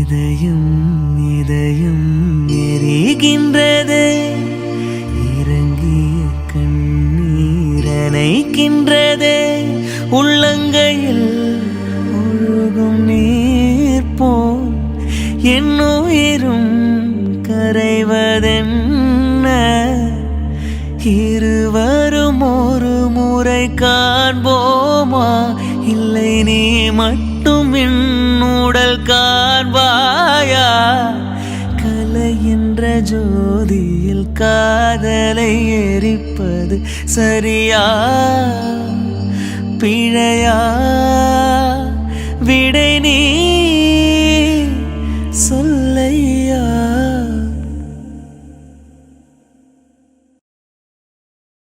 இதயம் இதயம் எரிகின்றதே, இறங்கிய கண்ணீர் அணைக்கின்றதே, உள்ளங்கையில் ஒழுகும் நீர் போல் என் உயிரும் கரைவதென்ன. இருவரும் ஒரு முறை காண்போமா, இல்லை நீ மட்டும் என் உடல் காண்பாயா? கலை என்ற ஜோதியில் காதலை எரிப்பது சரியா பிழையா? விடை நீ